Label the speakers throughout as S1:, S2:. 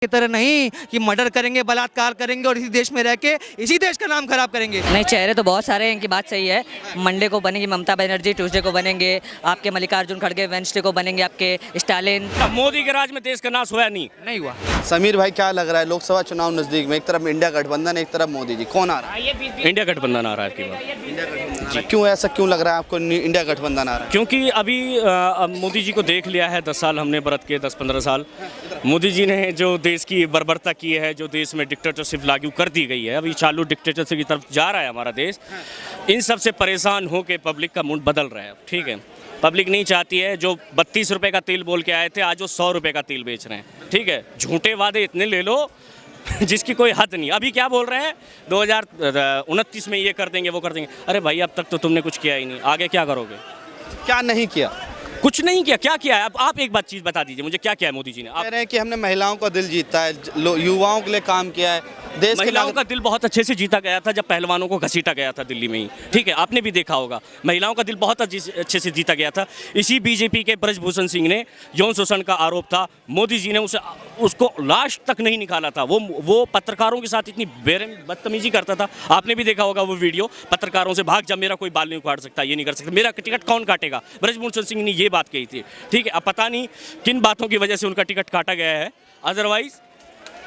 S1: की तरह नहीं कि मर्डर करेंगे, बलात्कार करेंगे और इसी देश में रह के इसी देश का नाम खराब करेंगे।
S2: नहीं, चेहरे तो बहुत सारे हैं, इनकी बात सही है। मंडे को बनेंगी ममता बनर्जी, ट्यूसडे को बनेंगे आपके मल्लिकार्जुन खड़गे, वेडनेसडे को बनेंगे आपके स्टालिन।
S3: मोदी के राज में देश का नाश हुआ नहीं
S1: हुआ।
S4: समीर भाई, क्या लग रहा है लोकसभा चुनाव नजदीक में, एक तरफ इंडिया गठबंधन, एक तरफ मोदी जी, कौन आ रहा है?
S3: इंडिया गठबंधन आ रहा है आपकी बात।
S4: इंडिया गठबंधन। क्यों ऐसा क्यों लग रहा है आपको इंडिया गठबंधन आ रहा है?
S3: क्योंकि अभी मोदी जी को देख लिया है, 10 साल हमने व्रत किए, 10-15 साल मोदी जी ने जो देश की बर्बरता की है, जो देश में डिक्टेटरशिप लागू कर दी गई है, अभी चालू डिक्टेटरशिप की तरफ जा रहा है हमारा देश। इन सब से परेशान हो के पब्लिक का मूड बदल रहा है। ठीक है, पब्लिक नहीं चाहती है, जो 32 रुपये का तेल बोल के आए थे आज वो 100 रुपये का तेल बेच रहे हैं। ठीक है, झूठे वादे इतने ले लो जिसकी कोई हद नहीं। अभी क्या बोल रहे हैं, 2029 में ये कर देंगे, वो कर देंगे। अरे भाई, अब तक तो तुमने कुछ किया ही नहीं, आगे क्या करोगे?
S4: क्या नहीं किया?
S3: कुछ नहीं किया। क्या किया है? अब आप एक बात चीज़ बता दीजिए मुझे, क्या किया है मोदी जी ने? आप
S4: कह रहे हैं कि हमने महिलाओं का दिल जीता है, युवाओं के लिए काम किया है, देश के
S3: महिलाओं का दिल बहुत अच्छे से जीता गया था जब पहलवानों को घसीटा गया था दिल्ली में ही। ठीक है, आपने भी देखा होगा, महिलाओं का दिल बहुत अच्छे से जीता गया था। इसी बीजेपी के ब्रजभूषण सिंह ने यौन शोषण का आरोप था, मोदी जी ने उसको लास्ट तक नहीं निकाला था। वो पत्रकारों के साथ इतनी बदतमीजी करता था, आपने भी देखा होगा वो वीडियो। पत्रकारों से भाग जा, मेरा कोई बाल नहीं काट सकता, ये नहीं कर सकता, मेरा टिकट कौन काटेगा? ब्रजभूषण सिंह ने ये बात कही थी। ठीक है, अब पता नहीं किन बातों की वजह से उनका टिकट काटा गया है, अदरवाइज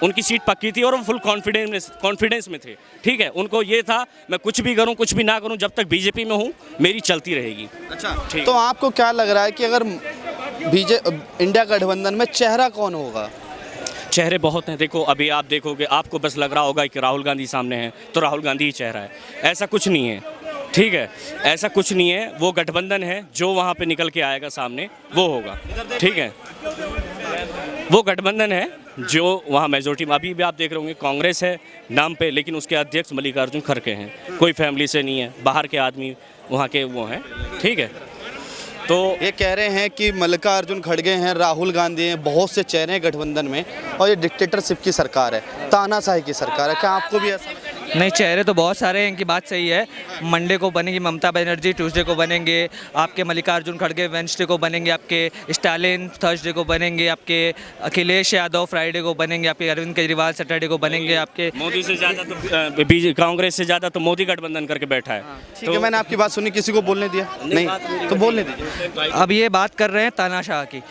S3: उनकी सीट पक्की थी और वो फुल कॉन्फिडेंस में थे। ठीक है, उनको ये था मैं कुछ भी करूं, कुछ भी ना करूं, जब तक बीजेपी में हूं मेरी चलती रहेगी।
S4: अच्छा,
S3: ठीक।
S4: तो आपको क्या लग रहा है कि अगर इंडिया गठबंधन में चेहरा कौन होगा?
S3: चेहरे बहुत हैं। देखो, अभी आप देखोगे, आपको बस लग रहा होगा कि राहुल गांधी सामने है तो राहुल गांधी ही चेहरा है। ऐसा कुछ नहीं है। ठीक है, ऐसा कुछ नहीं है। वो गठबंधन है, जो वहाँ पे निकल के आएगा सामने वो होगा। ठीक है, वो गठबंधन है जो वहाँ मेजोरिटी में। अभी भी आप देख रहे होंगे कांग्रेस है नाम पे, लेकिन उसके अध्यक्ष मल्लिकार्जुन खड़गे हैं, कोई फैमिली से नहीं है, बाहर के आदमी वहाँ के वो हैं। ठीक है, तो
S4: ये कह रहे हैं कि मल्लिकार्जुन खड़गे हैं, राहुल गांधी हैं, बहुत से चेहरे हैं गठबंधन में, और ये डिक्टेटरशिप की सरकार है, तानाशाही की सरकार है। क्या आपको भी ऐसा लगता है?
S1: नहीं, चेहरे तो बहुत सारे हैं, इनकी बात सही है। मंडे को बनेगी ममता बनर्जी, ट्यूसडे को बनेंगे आपके मल्लिकार्जुन खड़गे, वेडनेसडे को बनेंगे आपके स्टालिन, थर्सडे को बनेंगे आपके अखिलेश यादव, फ्राइडे को बनेंगे आपके अरविंद केजरीवाल, सैटरडे को बनेंगे आपके
S3: मोदी से ज़्यादा तो कांग्रेस से ज़्यादा तो मोदी गठबंधन करके बैठा है।
S4: ठीक है, मैंने आपकी बात सुनी, किसी को बोलने दिया नहीं, तो बोलने दीजिए।
S1: अब ये बात कर रहे हैं तानाशाह की।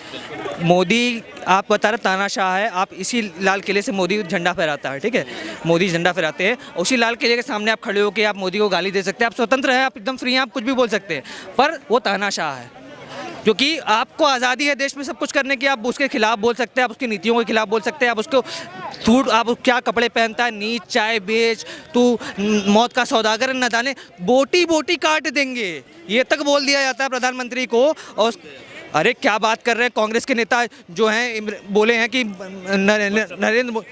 S1: मोदी आप बता रहे तानाशाह है, आप इसी लाल किले से मोदी झंडा फहराता है। ठीक है, मोदी झंडा फहराते हैं, उसी लाल किले के सामने आप खड़े हो के आप मोदी को गाली दे सकते हैं, आप स्वतंत्र हैं, आप एकदम फ्री हैं, आप कुछ भी बोल सकते हैं, पर वो तानाशाह है। क्योंकि आपको आज़ादी है देश में सब कुछ करने की, आप उसके खिलाफ बोल सकते हैं, आप उसकी नीतियों के खिलाफ बोल सकते हैं, आप उसको सूट, आप क्या कपड़े पहनता है, नीच चाय बेच, तू मौत का सौदागर न जाने, बोटी बोटी काट देंगे, ये तक बोल दिया जाता है प्रधानमंत्री को। और अरे क्या बात कर रहे हैं, कांग्रेस के नेता जो हैं बोले हैं कि नरेंद्र,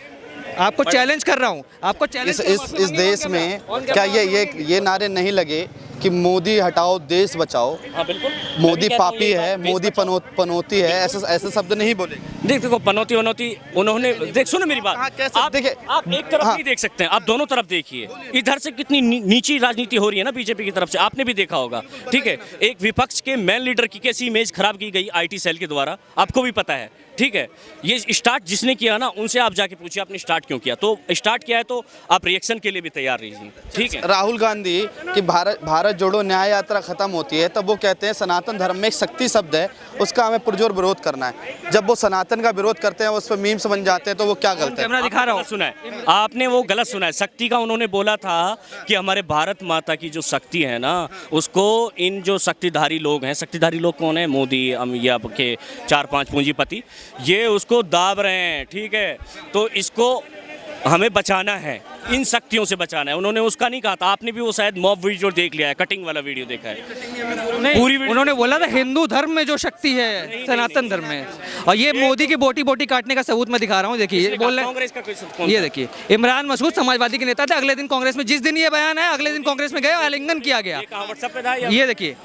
S1: आपको चैलेंज कर रहा हूँ, आपको चैलेंज
S4: इस देश में क्या ये नारे नहीं लगे कि मोदी हटाओ देश बचाओ?
S3: हाँ बिल्कुल,
S4: मोदी पापी है, मोदी पनौती है, ऐसे शब्द नहीं बोले।
S3: देखो, पनौती उन्होंने सुनो मेरी बात। आप एक तरफ नहीं देख सकते हैं, आप दोनों तरफ देखिए। इधर से कितनी नीची राजनीति हो रही है ना बीजेपी की तरफ से, आपने भी देखा होगा। ठीक है, एक विपक्ष के मेन लीडर की कैसी इमेज खराब की गई आईटी सेल के द्वारा, आपको भी पता है। ठीक है, ये स्टार्ट जिसने किया ना, उनसे आप जाके पूछिए आपने स्टार्ट क्यों किया। तो स्टार्ट किया है तो आप रिएक्शन के लिए भी तैयार रहिए। ठीक है,
S4: राहुल गांधी की भारत जोड़ो न्याय यात्रा खत्म होती है तब वो कहते हैं सनातन धर्म में एक शक्ति शब्द है, उसका हमें पुरजोर विरोध करना है। जब वो सनातन का विरोध करते हैं, उस पर मीम्स बन जाते हैं, तो वो क्या गलत है?
S1: कैमरा दिखा रहा हूँ,
S3: सुना है आपने, वो गलत सुना है। शक्ति का उन्होंने बोला था कि हमारे भारत माता की जो शक्ति है ना, उसको इन जो शक्तिधारी लोग हैं, शक्तिधारी लोग कौन है? मोदी या के 4-5 पूंजीपति, ये उसको दाब रहे हैं। ठीक है, तो इसको हमें बचाना है, इन शक्तियों से बचाना है। उन्होंने उसका नहीं कहा था, आपने भी वो शायद मॉब वीडियो देख लिया है, कटिंग वाला वीडियो देखा है। पूरी
S1: उन्होंने बोला था हिंदू धर्म में जो शक्ति है सनातन धर्म में, और ये मोदी की बोटी बोटी काटने का सबूत मैं दिखा रहा हूँ। देखिए, बोल रहे
S3: कांग्रेस का कोई,
S1: ये देखिए, इमरान मसूद समाजवादी के नेता थे, अगले दिन कांग्रेस में, जिस दिन ये बयान है अगले दिन कांग्रेस में गए, आलिंगन किया गया। ये देखिए,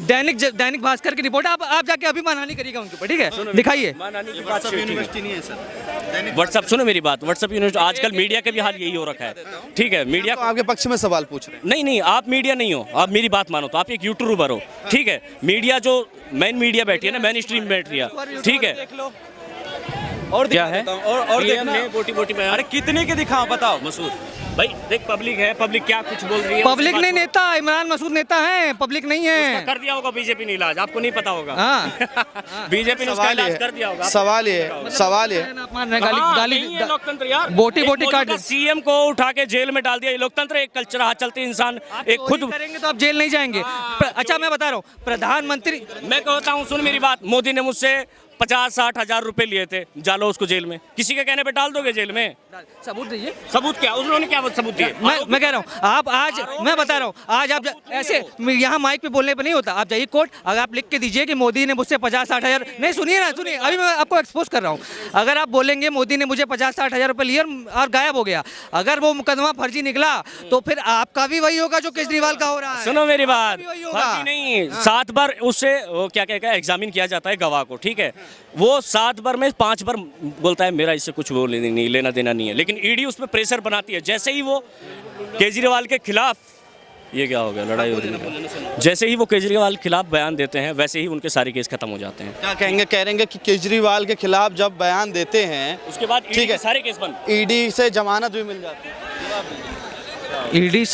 S1: दैनिक भास्कर की रिपोर्ट, आप जाके अभी मानहानि करिएगा उनके ऊपर। ठीक है, दिखाइए।
S4: यूनिवर्सिटी नहीं है सर,
S3: व्हाट्सएप, सुनो मेरी बात, व्हाट्सएप यूनिवर्सिटी, आजकल मीडिया के भी हाल यही हो रखा है। ठीक है, मीडिया
S4: तो आपके पक्ष में सवाल पूछ रहे हैं।
S3: नहीं, आप मीडिया नहीं हो, आप मेरी बात मानो तो आप एक यूट्यूबर हो। ठीक है, मीडिया जो मेन मीडिया बैठी है ना, मेन स्ट्रीम बैठ रही है। ठीक है,
S5: और
S3: क्या
S5: दिखा
S3: है
S5: देता हूं, और
S3: PM
S5: देखना
S3: ने बोटी बोटी में
S5: अरे कितने के दिखाओ बताओ
S3: मसूद भाई देख पब्लिक है, पब्लिक क्या कुछ बोल रही है
S1: पब्लिक नहीं नेता, इमरान मसूद नेता है, पब्लिक नहीं
S3: उसका
S1: है।
S3: कर दिया होगा बीजेपी ने इलाज, आपको नहीं पता होगा।
S1: हाँ।
S3: बीजेपी ने उसका
S4: सवाल
S3: इलाज
S4: ये
S3: कर दिया होगा।
S4: सवाल ये सवाल ये
S1: आप मान रहे हैं, गाली
S3: हाँ,
S1: गाली
S3: नहीं है लोकतंत्र यार।
S1: बोटी बोटी काट
S3: सीएम को उठा के जेल में डाल दिया, ये लोकतंत्र एक कल्चर हाथ चलते इंसान एक
S1: खुद
S3: खुद।
S1: करेंगे तो आप जेल नहीं जाएंगे। अच्छा मैं बता रहा हूँ, प्रधानमंत्री
S3: मैं कहता हूँ सुन मेरी बात, मोदी ने मुझसे 50-60 हजार रुपए लिए थे, डालो उसको जेल में, किसी के कहने पे डाल दोगे जेल में?
S1: सबूत दीजिए।
S3: सबूत क्या, उन्होंने क्या सबूत दिए?
S1: मैं कह रहा हूँ आप आज, मैं बता रहा हूँ आज आप ऐसे यहाँ माइक पे बोलने पे नहीं होता, आप जाइए कोर्ट, अगर आप लिख के दीजिए कि मोदी ने मुझसे 50-60 हजार, नहीं सुनिए ना, सुनिए अभी मैं आपको एक्सपोज कर रहा हूँ। अगर आप बोलेंगे मोदी ने मुझे 50-60 हजार रुपये लिए और गायब हो गया, अगर वो मुकदमा फर्जी निकला तो फिर आपका भी वही होगा जो केजरीवाल का हो रहा है।
S3: सुनो मेरी बात,
S1: भी वही होगा।
S3: फर्जी नहीं, 7 बार उससे वो क्या क्या एग्जामिन किया जाता है गवाह को, ठीक है, वो 7 बार में 5 बार बोलता है मेरा इससे कुछ वो नहीं लेना देना नहीं है, लेकिन ईडी उस पर प्रेशर बनाती है। जैसे ही वो केजरीवाल के खिलाफ, ये क्या हो गया, लड़ाई हो रही है, जैसे ही वो केजरीवाल के खिलाफ बयान देते हैं वैसे ही उनके सारे केस खत्म हो जाते हैं।
S4: क्या कहेंगे, कह रहे हैं कि केजरीवाल के खिलाफ जब बयान देते हैं
S3: उसके बाद ईडी
S4: ठीक है,
S3: के सारे केस बंद।
S4: ईडी से जमानत भी मिल जाती है।
S1: ईडी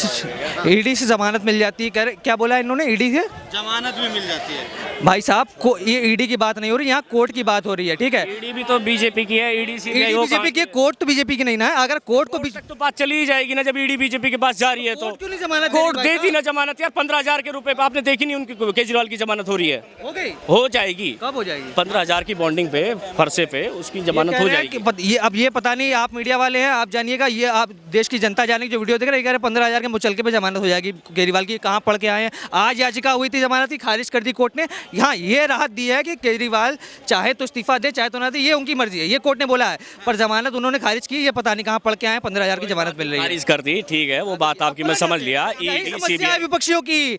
S1: से जमानत मिल जाती है, क्या बोला इन्होंने, ईडी से
S4: जमानत भी मिल जाती है।
S1: भाई साहब को ये ईडी की बात नहीं हो रही, यहाँ कोर्ट की बात हो रही है, ठीक है।
S3: ईडी भी तो बीजेपी की है, ईडी सी
S1: ईडी बीजेपी की है, कोर्ट तो बीजेपी की नहीं ना है। अगर कोर्ट को
S3: तक तो बात चली ही जाएगी ना, जब ईडी बीजेपी के पास जा रही है तो
S1: कोर्ट क्यों नहीं जमानत
S3: कोर्ट
S1: दे रही
S3: दे
S1: भाई
S3: दी ना जमानत यार। 15,000 के रुपए पे आपने देखी नहीं, उनकी केजरीवाल की जमानत हो रही है,
S1: हो गई,
S3: हो जाएगी,
S1: कब हो जाएगी?
S3: 15,000 की बॉन्डिंग पे फरसे पे उसकी जमानत हो जाएगी।
S1: ये अब ये पता नहीं, आप मीडिया वाले हैं, आप जानिएगा, ये आप देश की जनता जाने की जो वीडियो देख रहे हैं, 15,000 के मुचलके पे जमानत हो जाएगी केजरीवाल की। कहाँ पढ़ के आए हैं? आज याचिका हुई थी जमानत की, खारिज कर दी कोर्ट ने। यहाँ ये राहत दी है कि केजरीवाल चाहे तो इस्तीफा दे चाहे तो ना दे, ये उनकी मर्जी है, ये कोर्ट ने बोला है, पर जमानत उन्होंने खारिज की। ये पता नहीं कहाँ पढ़ के आए, 15,000 की जमानत मिल रही है।
S3: खारिज कर दी, ठीक है, वो बात आपकी मैं समझ लिया।
S1: यही समस्या है विपक्षियों की,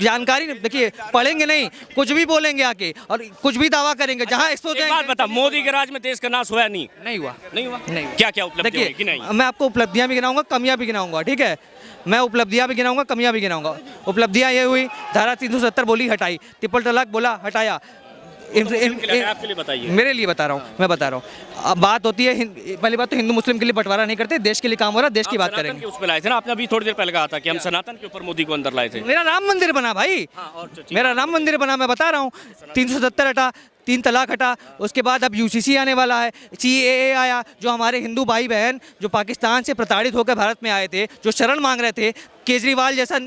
S1: जानकारी देखिए, पढ़ेंगे नहीं, कुछ भी बोलेंगे आके और कुछ भी दावा करेंगे। जहाँ एक्सपोज
S3: एक बात बता, मोदी के राज में देश का नाश हुआ नहीं?
S1: नहीं हुआ,
S3: नहीं हुआ।
S1: नहीं।
S3: क्या क्या उपलब्धि हुई कि नहीं?
S1: मैं आपको उपलब्धियां भी गिनाऊंगा, कमियां भी गिनाऊंगा, ठीक है। मैं उपलब्धियां भी गिनाऊंगा, कमियां भी गिनाऊंगा। उपलब्धियां ये हुई, धारा 370 बोली हटाई, ट्रिपल तलाक बोला हटाया।
S3: आपके लिए बताइए।
S1: मेरे लिए बता रहा हूँ, मैं बता रहा हूँ। अब बात होती है, पहली बात तो हिंदू मुस्लिम के लिए बंटवारा नहीं करते, देश के लिए काम हो रहा है, देश की बात करेंगे।
S3: उस पे लाए थे ना आपने, अभी थोड़ी देर पहले कहा था कि हम सनातन के ऊपर मोदी को अंदर लाए थे।
S1: मेरा राम मंदिर बना भाई, मेरा राम मंदिर बना, मैं बता रहा हूँ। 370 हटा, 3 तलाक हटा, उसके बाद अब यूसीसी आने वाला है, CAA आया, जो हमारे हिंदू भाई बहन जो पाकिस्तान से प्रताड़ित होकर भारत में आए थे, जो शरण मांग रहे थे, केजरीवाल जैसा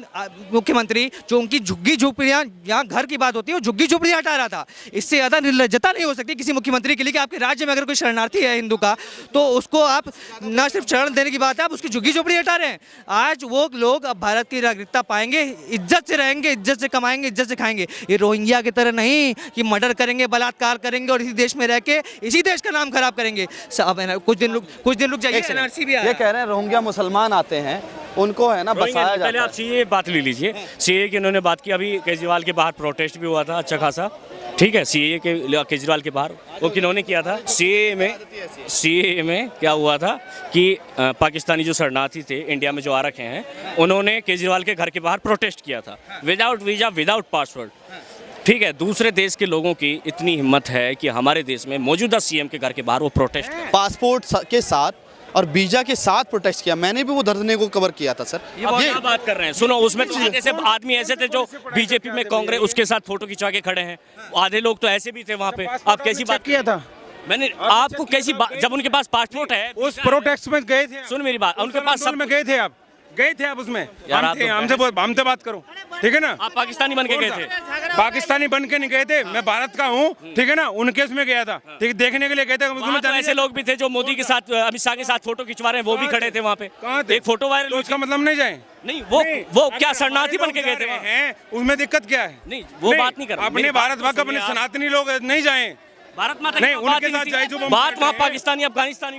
S1: मुख्यमंत्री जो उनकी झुग्गी झोपड़ियाँ, यहाँ घर की बात होती है, वो झुग्गी झोपड़ियाँ हटा रहा था। इससे ज़्यादा निर्लज्जता नहीं हो सकती किसी मुख्यमंत्री के लिए कि आपके राज्य में अगर कोई शरणार्थी है हिंदू का, तो उसको आप न सिर्फ शरण देने की बात है, आप उसकी झुग्गी झोपड़ी हटा रहे हैं। आज वो लोग अब भारत की नागरिकता पाएंगे, इज्जत से रहेंगे, इज्जत से कमाएंगे, इज्जत से खाएंगे। ये रोहिंग्या की तरह नहीं कि मर्डर करेंगे, बलात्कार करेंगे और इसी देश में रह के इसी देश का नाम खराब करेंगे। कुछ दिन रुक जाइए, NRC भी आया।
S4: ये कह रहे हैं रोहिंग्या मुसलमान आते हैं, उनको है ना बसाया जाता
S3: पहले
S4: है।
S3: आप सीए बात ले लीजिए। सीए की उन्होंने बात की, अभी केजरीवाल के बाहर प्रोटेस्ट भी हुआ था अच्छा खासा, ठीक है। सीए के केजरीवाल के बाहर वो किन्होंने किया था? सीए में क्या हुआ था कि पाकिस्तानी जो शरणार्थी थे इंडिया में जो आ रखे हैं, उन्होंने केजरीवाल के घर के बाहर प्रोटेस्ट किया था, विदाउट वीजा, विदाउट पासवर्ड, ठीक है। दूसरे देश के लोगों की इतनी हिम्मत है कि हमारे देश में मौजूदा सीएम के घर के बाहर वो प्रोटेस्ट करें।
S4: पासपोर्ट के साथ और वीजा के साथ प्रोटेस्ट किया। मैंने भी वो धरने को कवर किया था सर।
S3: ये क्या बात कर रहे हैं? सुनो, उसमें तो ऐसे आदमी ऐसे थे जो बीजेपी में कांग्रेस उसके साथ फोटो खिंचवा के खड़े हैं, आधे लोग तो ऐसे भी थे वहाँ पे। आप कैसी बात
S5: किया था
S3: मैंने आपको कैसी बात, जब उनके पास पासपोर्ट है,
S5: उस प्रोटेस्ट में गए थे?
S3: सुन मेरी बात, उनके पास सब
S5: में गए थे, आप गए थे, आप उसमें
S3: यार, आप
S5: हमसे बात करो, ठीक है ना।
S3: आप पाकिस्तानी बन के गए थे?
S5: पाकिस्तानी बन के नहीं गए थे, मैं भारत का हूँ, ठीक है ना। उनके उसमें गया था, ठीक, देखने के लिए गए थे।
S3: तो ऐसे लोग भी थे जो मोदी के साथ, अमित शाह के साथ फोटो खिंचवा रहे हैं, वो भी खड़े थे वहाँ पे। एक फोटो वायरल,
S5: तो उसका मतलब नहीं जाए?
S3: नहीं, वो क्या शरणार्थी बन के गए थे
S5: हैं, उसमें दिक्कत क्या है?
S3: नहीं, वो बात नहीं कर रहा।
S5: अपने भारत भाग, अपने सनातनी लोग नहीं जाए,
S3: भारत माता
S5: नहीं उनके साथ जाए जो
S3: बात वहाँ पाकिस्तानी अफगानिस्तानी